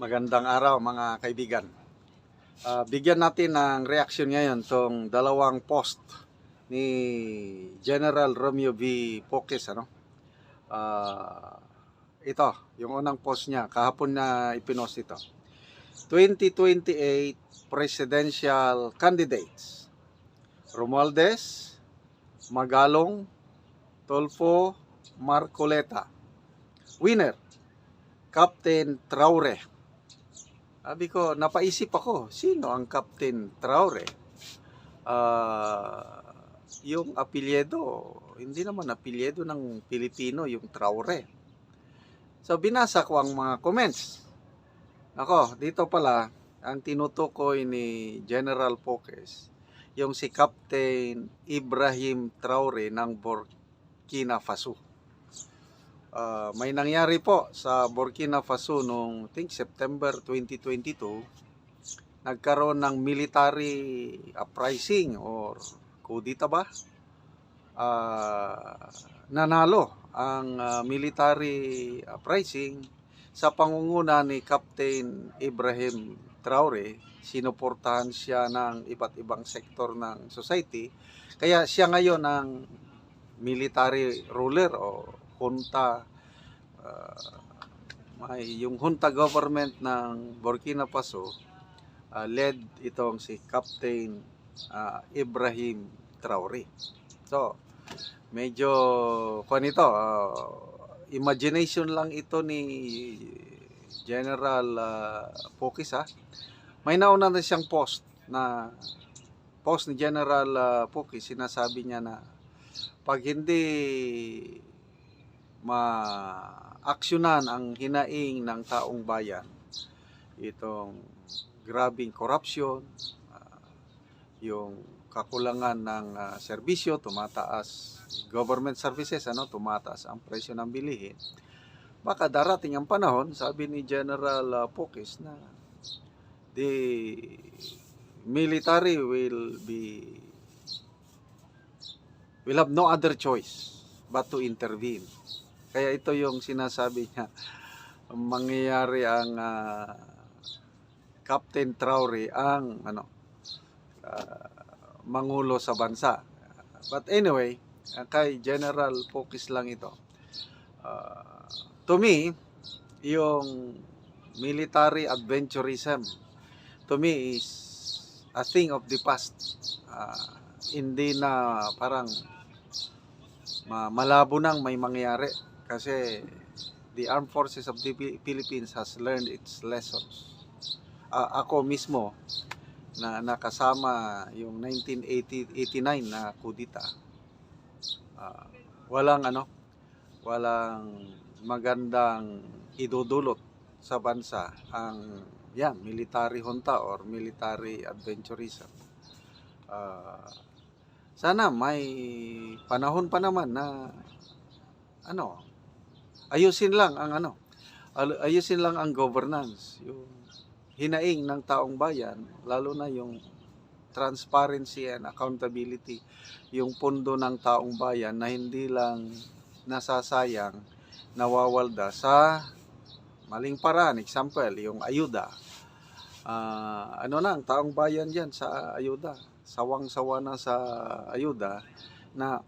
Magandang araw mga kaibigan. Bigyan natin ng reaksyon ngayon tong dalawang post ni General Romeo V. Poques. Ito, yung unang post niya, kahapon na ipinost ito. 2028 Presidential Candidates. Romualdez, Magalong, Tulfo, Marcoleta. Winner, Captain Traore. Sabi ko, napaisip ako, sino ang Captain Traore? Yung apelyido, hindi naman apelyido ng Pilipino yung Traore. So, binasa ko ang mga comments. Ako, dito pala, ang tinutukoy ni General Poques, yung si Captain Ibrahim Traore ng Burkina Faso. May nangyari po sa Burkina Faso noong September 2022, nagkaroon ng military uprising or kudita ba? Nanalo ang military uprising sa pangunguna ni Captain Ibrahim Traore. Sinuportahan siya ng iba't ibang sektor ng society. Kaya siya ngayon ang military ruler o junta, yung junta government ng Burkina Faso, led itong si Captain Ibrahim Traore. So, medyo imagination lang ito ni General Poques. May nauna na siyang post ni General Poques. Sinasabi niya na pag hindi ma-aksyonan ang hinaing ng taong bayan, itong grabing corruption, yung kakulangan ng serbisyo, tumataas government services, tumataas ang presyo ng bilihin, baka darating ang panahon, sabi ni General Poques, na the military will have no other choice but to intervene. Kaya ito yung sinasabi niya, mangyayari ang Captain Traore ang mangulo sa bansa. But anyway, kay General Poques lang ito. To me, yung military adventurism, to me is a thing of the past. Hindi na parang malabo nang may mangyari kasi the Armed Forces of the Philippines has learned its lessons. Ako mismo na nakasama yung 1989 na kudita, walang magandang idudulot sa bansa ang military junta or military adventurism. Sana may panahon pa naman na ayusin lang ang governance, yung hinaing ng taong bayan, lalo na yung transparency and accountability, yung pondo ng taong bayan na hindi lang nasasayang, nawawalda sa maling paraan. Example, yung ayuda. Ang taong bayan dyan sa ayuda, sawang-sawa na sa ayuda, na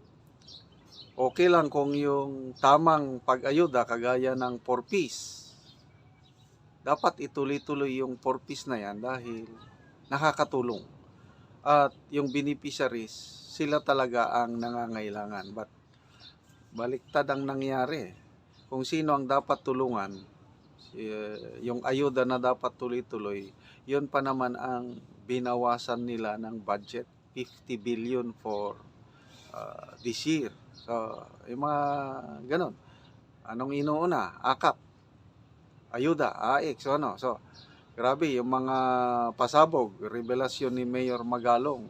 okay lang kung yung tamang pag-ayuda kagaya ng 4Ps, dapat ituloy-tuloy yung 4Ps na yan dahil nakakatulong. At yung beneficiaries, sila talaga ang nangangailangan. But baliktad ang nangyari. Kung sino ang dapat tulungan, yung ayuda na dapat tuloy-tuloy, yun pa naman ang binawasan nila ng budget, 50 billion for this year. So, yung mga ganon. Anong inuuna? AKAP, ayuda, AX, So, grabe, yung mga pasabog, revelasyon ni Mayor Magalong,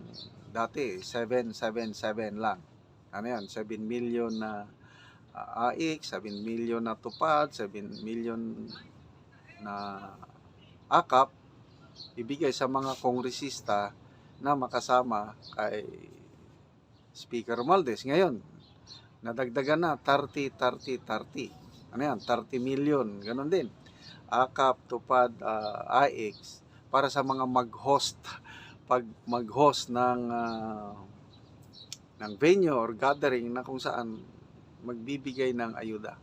dati 777 lang. 7 million na AX, 7 million na tupad, 7 million na AKAP, ibigay sa mga kongresista na makasama kay Speaker Romualdez. Ngayon, nadagdagan na 30. 30 million, ganun din. AKAP, TUPAD, AIX para sa mga mag-host ng venue or gathering na kung saan magbibigay ng ayuda.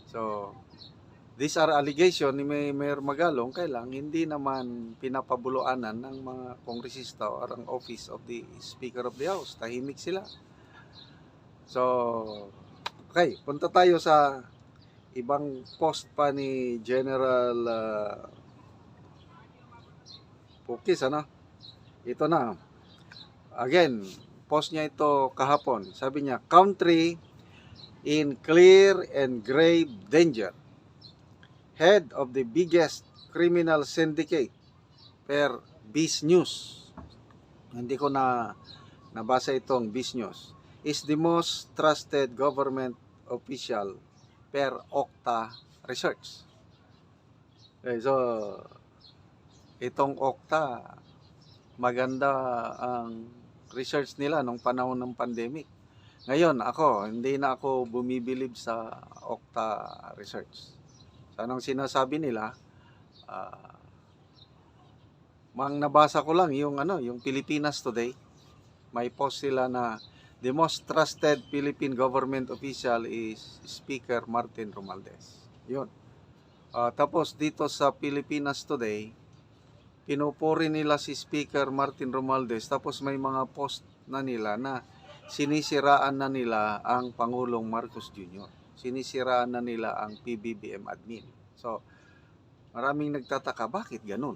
So, these are allegation ni Mayor Magalong, kailang hindi naman pinapabuluanan ng mga kongresista o ang office of the Speaker of the House. Tahimik sila. So, okay, punta tayo sa ibang post pa ni General Pukis, ano? Ito na. Again, post niya ito kahapon. Sabi niya, country in clear and grave danger. Head of the biggest criminal syndicate per Biz News. Hindi ko na nabasa itong Biz News. Is the most trusted government official per Okta Research. Okay, so itong Okta, maganda ang research nila nung panahon ng pandemic. Ngayon, hindi na ako bumibilib sa Okta Research. So, anong sinasabi nila? Mang nabasa ko lang yung Pilipinas Today. May post sila na the most trusted Philippine government official is Speaker Martin Romualdez. Yun. Tapos dito sa Pilipinas Today, pinupuri nila si Speaker Martin Romualdez, tapos may mga post na nila na sinisiraan na nila ang Pangulong Marcos Jr. Sinisiraan na nila ang PBBM admin. So, maraming nagtataka, bakit ganun?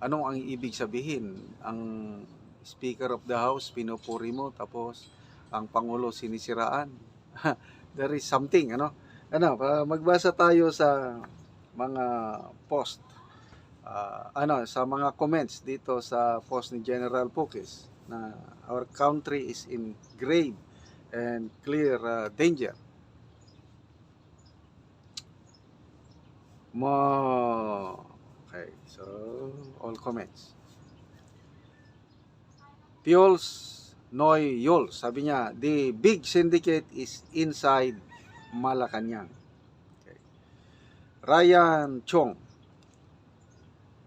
Anong ang ibig sabihin? Ang Speaker of the House pinupuri mo, tapos ang Pangulo sinisiraan. There is something, magbasa tayo sa mga post. Sa mga comments dito sa post ni General Pukis na our country is in grave and clear danger. Okay, so all comments. Piols Noy Yol, sabi niya, the big syndicate is inside Malacanang. Okay. Ryan Chong,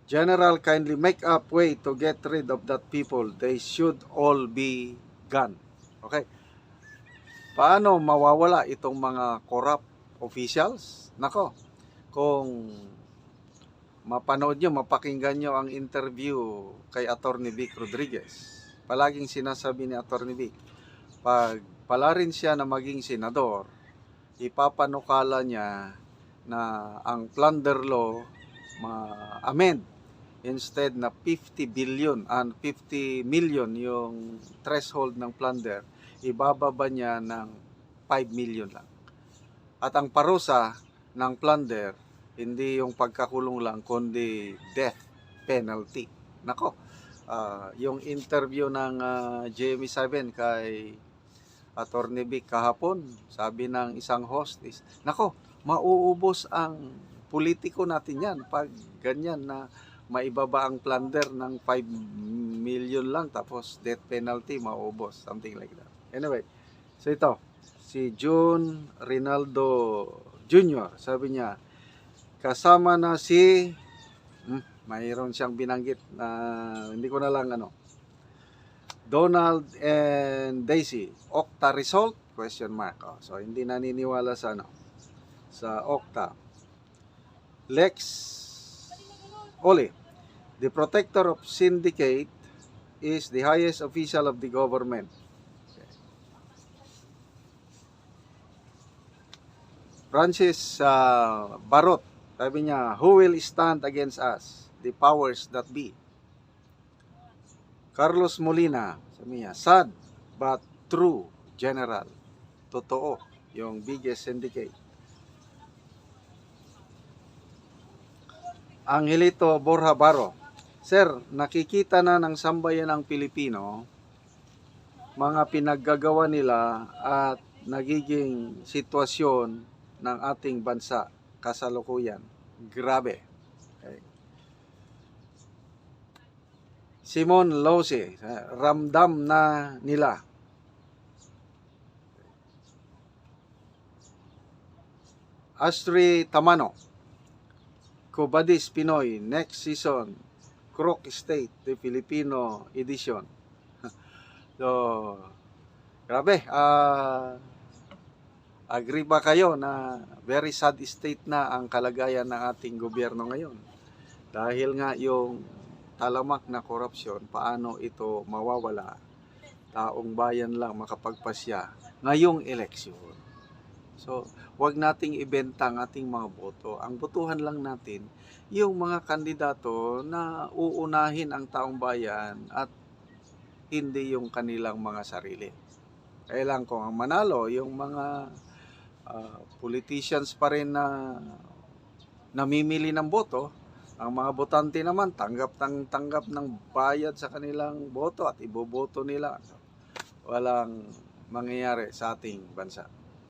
General, kindly make up way to get rid of that people. They should all be gone. Okay. Paano mawawala itong mga corrupt officials? Nako, kung mapanood nyo, mapakinggan nyo ang interview kay Attorney Vic Rodriguez. Palaging sinasabi ni Attorney Vic, pag pala rin siya na maging senador, ipapanukala niya na ang plunder law ma-amend. Instead na 50 billion and 50 million yung threshold ng plunder, ibababa niya ng 5 million lang. At ang parusa ng plunder, hindi yung pagkakulong lang, kundi death penalty. Nako, yung interview ng GMA7 kay Attorney Vic kahapon, sabi ng isang host is, nako, mauubos ang politiko natin yan pag ganyan na maibaba ang plunder ng 5 million lang, tapos death penalty mauubos, something like that. Anyway, so ito, si June Rinaldo Jr., sabi niya, kasama na si mayroon siyang binanggit na hindi ko na lang Donald and Daisy, Okta result? Question mark. So hindi naniniwala sa sa Okta. Lex Oli, the protector of syndicate is the highest official of the government. Okay. Francis Barot, sabi niya, who will stand against us? The powers that be. Carlos Molina, sabi niya, sad but true, General. Totoo, yung biggest syndicate. Angelito Borja Baro, sir, nakikita na ng sambayan ng Pilipino mga pinaggagawa nila at nagiging sitwasyon ng ating bansa kasalukuyan. Grabe. Okay. Simon Lose, ramdam na nila. Astri Tamano, Cobadis Pinoy, next season, Crook State, the Filipino edition. So, grabe, agree ba kayo na very sad state na ang kalagayan ng ating gobyerno ngayon? Dahil nga yung talamak na korupsyon, paano ito mawawala? Taong bayan lang makapagpasya ngayong eleksyon. So, wag nating ibenta ang ating mga boto. Ang botohan lang natin yung mga kandidato na uunahin ang taong bayan at hindi yung kanilang mga sarili. Kailan kung ang manalo, yung mga politicians pa rin na namimili ng boto, ang mga botante naman tanggap ng bayad sa kanilang boto at iboboto nila. Walang mangyayari sa ating bansa.